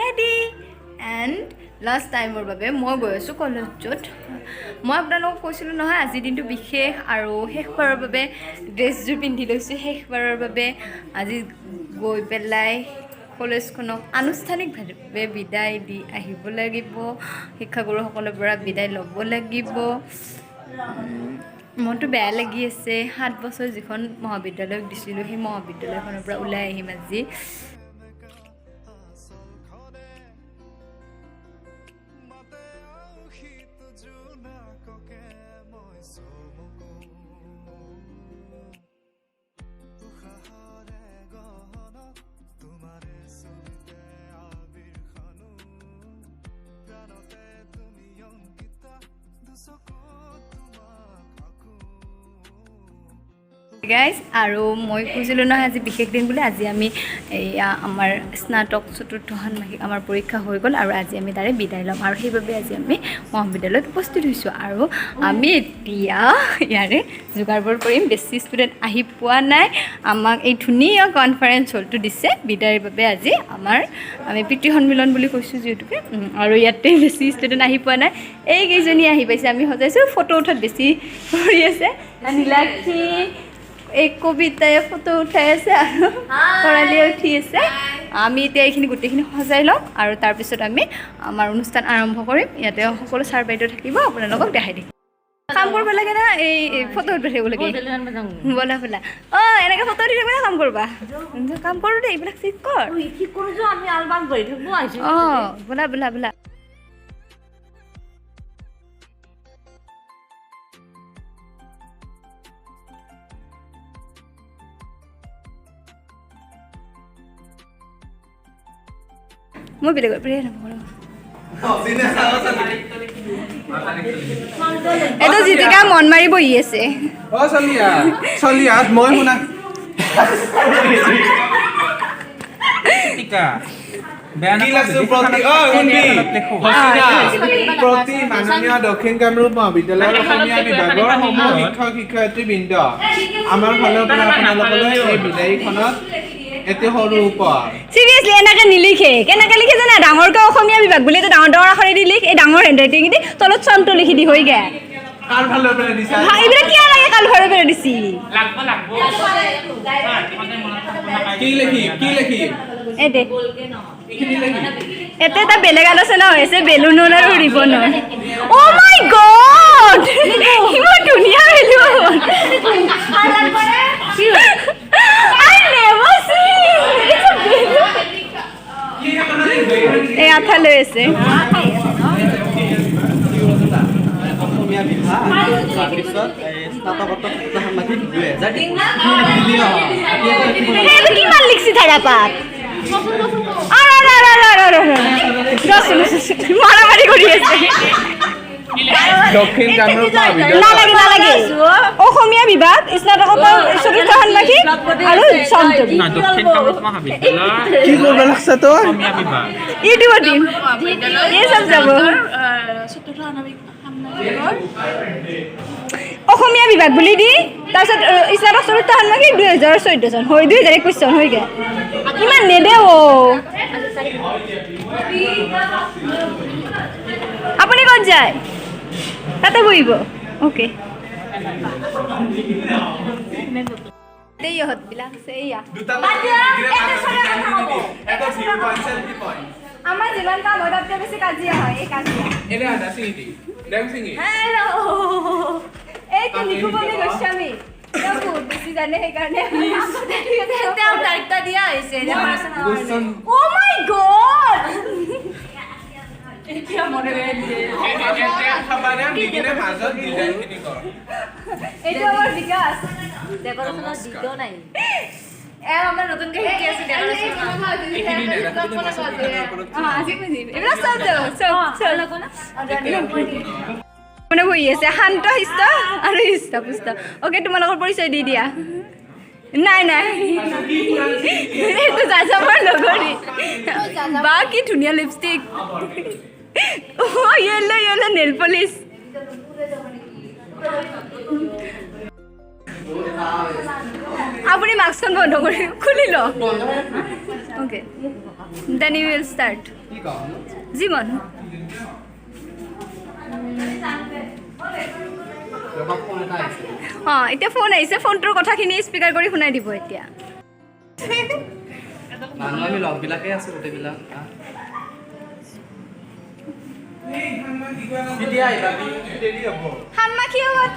ready and last টাইমৰ বাবে মই গৈ আছোঁ কলেজত মই আপোনালোকক কৈছিলোঁ নহয় আজিৰ দিনটো বিশেষ আৰু শেষবাৰৰ বাবে ড্ৰেছযোৰ পিন্ধি লৈছোঁ শেষবাৰৰ বাবে আজি গৈ পেলাই কলেজখনক আনুষ্ঠানিকভাৱে বিদায় দি আহিব লাগিব শিক্ষাগুৰুসকলৰ পৰা বিদায় ল'ব লাগিব মনটো বেয়া লাগি আছে 7 বছৰ যিখন মহাবিদ্যালয়ক দিছিলোঁ সেই মহাবিদ্যালয়খনৰ পৰা ওলাই আহিম আজি গাইজ আৰু মই কৈছিলোঁ নহয় আজি বিশেষ দিন বুলি আজি আমি এয়া আমাৰ স্নাতক চতুৰ্থ ষান্মাসিক আমাৰ পৰীক্ষা হৈ গ'ল আৰু আজি আমি তাৰে বিদায় ল'ম আৰু সেইবাবে আজি আমি মহাবিদ্যালয়ত উপস্থিত হৈছোঁ আৰু আমি এতিয়া ইয়াৰে যোগাৰবোৰ কৰিম বেছি ষ্টুডেণ্ট আহি পোৱা নাই আমাক এই ধুনীয়া কনফাৰেঞ্চ হলটো দিছে বিদায়ৰ বাবে আজি আমি পিতৃ সন্মিলন বুলি কৈছোঁ যিহেতুকে আৰু ইয়াতে বেছি ষ্টুডেণ্ট আহি পোৱা নাই এইকেইজনী আহি পাইছে আমি সজাইছোঁ ফটো উঠাত বেছি কৰি আছে নীলাক্ষী এই কবিতাই ফটো উঠাই আছে আৰু খৰালিয়ে উঠি আছে আমি এতিয়া এইখিনি গোটেইখিনি সজাই ল'ম আৰু তাৰপিছত আমি আমাৰ অনুষ্ঠান আৰম্ভ কৰিম ইয়াতে সকলো ছাৰ বাইদেউ থাকিব আপোনালোকক দেখাই দিম কাম কৰিব লাগে না এই ফটো উঠাই থাকিব লাগে বলা বলা এনেকৈ ফটো উঠি থাকিব কাম কৰবা কাম কৰোঁ দেই এইবিলাক ঠিক কৰ বলা বলা বলা মই বেলেগৰ পৰাই নকৰোঁ এইটো জিতিকা মন মাৰি বহি আছে প্ৰতি মাননীয় দক্ষিণ কামৰূপ মহাবিদ্যালয়ৰ অসমীয়া বিভাগৰ সমূহ শিক্ষক শিক্ষয়িত্ৰীবৃন্দ আমাৰ ফালৰ পৰা আপোনালোকলৈ এই বিদায়ীখনত এটি সৰু উপহাৰ চিৰিয়াছলি এনেকৈ নিলিখে কেনেকৈ লিখে জানা ডাঙৰকৈ অসমীয়া বিভাগ বুলি ডাঙৰ ডাঙৰ আখৰেদি লিখ এই ডাঙৰ হেণ্ডৰাইটিং দি তলত চনটো লিখি দি হৈ গে কাৰ ফালৰ পৰা দিছা এইবিলাক কিয় লাগে কাল ঘৰৰ পৰা দিছি কি লিখি এতে এতে এটা বেলেগ আলোচনা হৈ আছে বেলুনৰ আৰু ৰিবনৰ অ' মাই গড ইমান ধুনীয়া বেলুন এই আঠা লৈ আছে অসমীয়া বিভাগ তাৰপিছত স্নাতকোত্তৰ ষান্মাসিক 2023 কিমান লিখছি থাকা পাত মাৰামাৰি কৰি আছে দক্ষিণ কামৰূপ নালাগে নালাগে অসমীয়া বিভাগ স্নাতকোত্তৰ চতুৰ্থ ষান্মাসিক আৰু চন্দ্ৰ দক্ষিণ কামৰূপ মহাবিদ্যালয় কি কৰিব লাগছে তই অসমীয়া বিভাগ ইউটিউবত দিম এই চব যাব অসমীয়া বিভাগ বুলি দি তাৰপিছত স্নাতক চতুৰ্থ ষান্মাসিক 2014 চন হৈ 2021 চন হৈ গে ইমান নেদে আপুনি ক'ত যায় তাতে বহিব অ'কে ইহঁতবিলাক আছে এয়া আমাৰ যিমান কাম হয় তাতকৈ বেছি কাজিয়া হয় এই কাজিয়া হেল্ল' এইটো নিকুপমি গোস্বামী তেওঁ বহুত বেছি জানে সেইকাৰণে তেওঁ দায়িত্ব দিয়া হৈছে অ' মাই গড এইটো আমাৰ বিকাশ আমাৰ নতুনকৈ শিকি আছে মানে বহি আছে শান্ত শিষ্ট আৰু হিষ্ট পুষ্ট অ'কে তোমালোকৰ পৰিচয় দি দিয়া নাই নাই এইটো যাযাবৰ লগৰী বা কি ধুনীয়া lipstick yellow yellow nail polish আপুনি মাস্কখন বন্ধ কৰি খুলি ল okay then you will start কওঁ জীৱন ফোন এটা আহিছে অঁ এতিয়া ফোন আহিছে ফোনটোৰ কথাখিনি স্পীকাৰ কৰি শুনাই দিব এতিয়া মানুহ আমি লগবিলাকে আছোঁ গোটেইবিলাক কেতিয়া আহিবা দেৰি হ'ব সান্মাখী আগত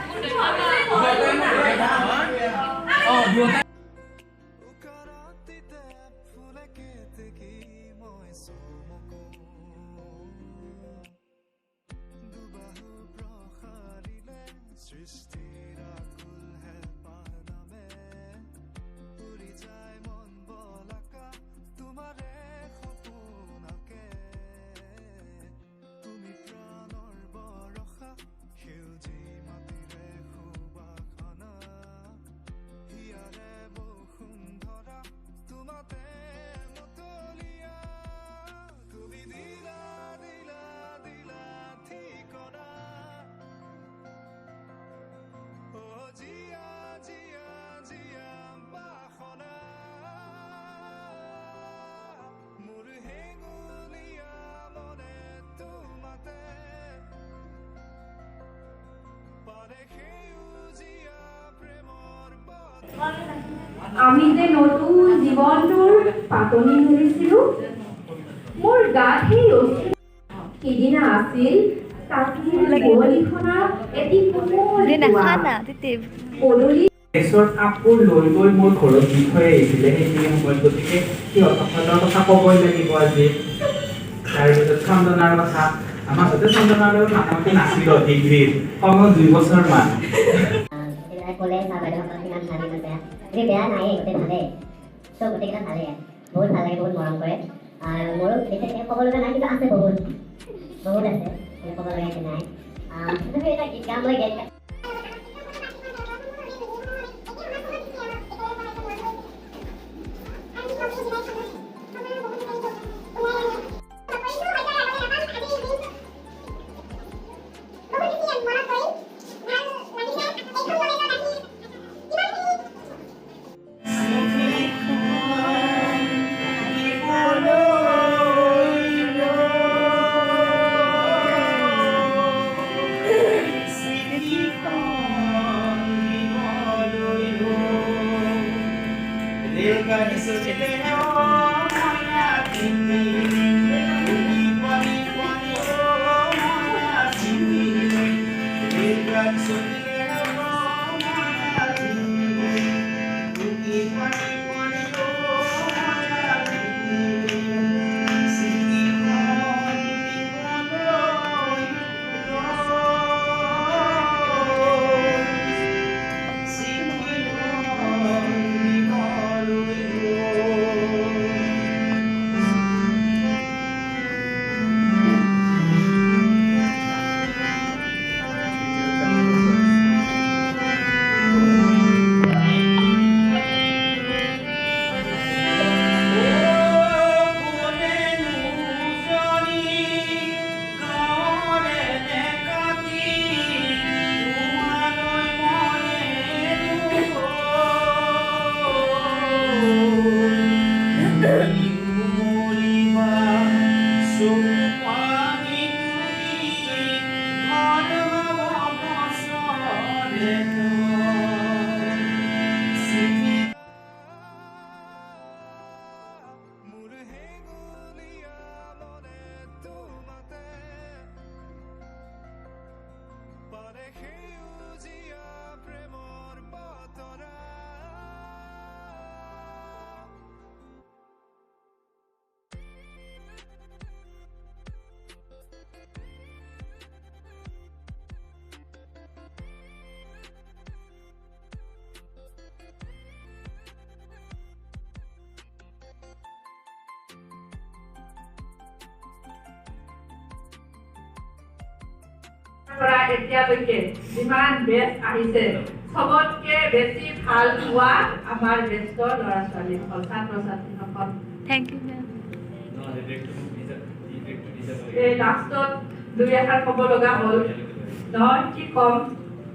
আমি যে নতুন জীৱনটোৰ পাতনি ধৰিছিলোঁ মোৰ গাত সেই সিদিনা আছিল তাকিৰ গলিখনা এটি কোমল নাখানা তেতিয়া পদূলি ড্ৰেছৰ কাপোৰ লৈ গৈ মোৰ ঘৰত দি থৈ আহিছিলে সেইখিনি সময়ত গতিকে সিহঁতৰ কথা ক'বই লাগিব আজি তাৰপিছত চন্দনাৰ কথা আমাৰ সৈতে চন্দনাৰ লগত মোটামুটি নাছিল ডিগ্ৰীত কমেও 2 বছৰমান ক'লে চাহ বাইদেউসকল কিমান ভালেই কৈছে যদি বেয়া নাই গোটেই ভালেই চব গোটেইকেইটা ভালেই বহুত ভাল লাগে বহুত মৰম কৰে আৰু মোৰো বিশেষকৈ ক'ব লগা নাই কিন্তু আছে বহুত আছে ক'ব লগা একো নাই তথাপি এটা গীত গাম মই গীত পৰা এতিয়ালৈকে যিমান বেষ্ট আহিছে সবতকে বেছি ভাল হোৱা আমাৰ জ্যেষ্ঠ ল'ৰা ছোৱালীসকল ছাত্ৰ ছাত্ৰীসকল থেংক ইউ এই লাষ্টত 2 এষাৰ ক'ব লগা হ'ল নহয় কি ক'ম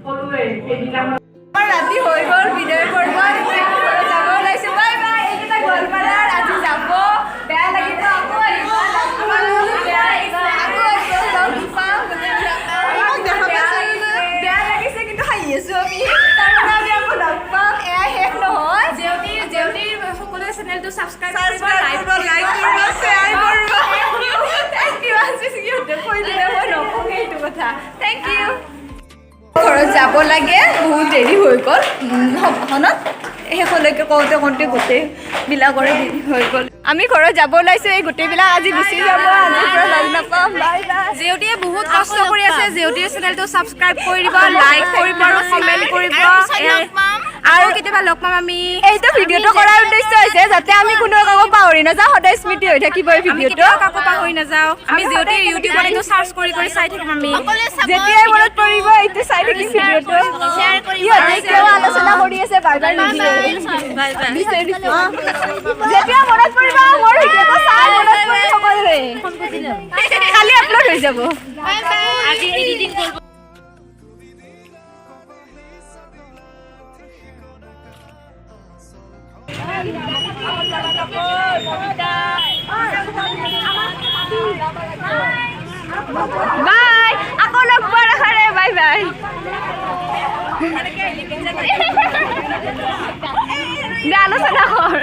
সকলোৱে সেইদিনা ৰাতি হৈ গ'ল বিদায় কৰিব যাব ওলাইছোঁ বাই বাই এইকেইটা গোৱালপাৰাৰ আজি যাব বেয়া লাগিব আকৌ আহিব সাবস্ক্ৰাইব কৰিব লাইক কৰিব শ্বেয়াৰ কৰিব থ্যাংক ইউ আজি সিহঁতে কৈ দিলে মই নকওঁ এইটো কথা থ্যাংক ইউ ঘৰত যাব লাগে বহুত দেৰি হৈ গ'ল সভাখনত শেষলৈকে কওঁতে গোটেইবিলাকৰে দেৰি হৈ গ'ল আমি ঘৰত যাব ওলাইছোঁ এই গোটেইবিলাক আজি গুচি যাব আজিৰ পৰা লগ নাপাম বাই বাই জেউতিয়ে বহুত কষ্ট কৰি আছে জেউতিৰ চেনেলটো ছাবস্ক্ৰাইব কৰি দিব লাইক কৰিব আৰু কমেণ্ট কৰিব আৰু কেতিয়াবা লগ পাম আমি এইটো ভিডিঅ'টো কৰাৰ উদ্দেশ্য হৈছে যাতে আমি কোনো কাকো পাহৰি নাযাওঁ সদায় স্মৃতি হৈ থাকিব এই ভিডিঅ'টো কাকো পাহৰি নাযাওঁ আমি জেউতিৰ ইউটিউবত এইটো চাৰ্চ কৰি চাই থাকিম আমি যেতিয়াই মনত পৰিব এইটো চাই থাকিম ভিডিঅ'টো ইহঁতে কিয় আলোচনা কৰি আছে বাই বাই নিদিয়ে যেতিয়া মনত পৰিব মোৰ ভিডিঅ'টো চাই মনত পৰি সকলোৰে খালি আপলোড হৈ যাব আজি এডিটিং কৰিব বাই আকৌ লগ পোৱাৰ আশাৰে বাই বাই আলোচনা কৰ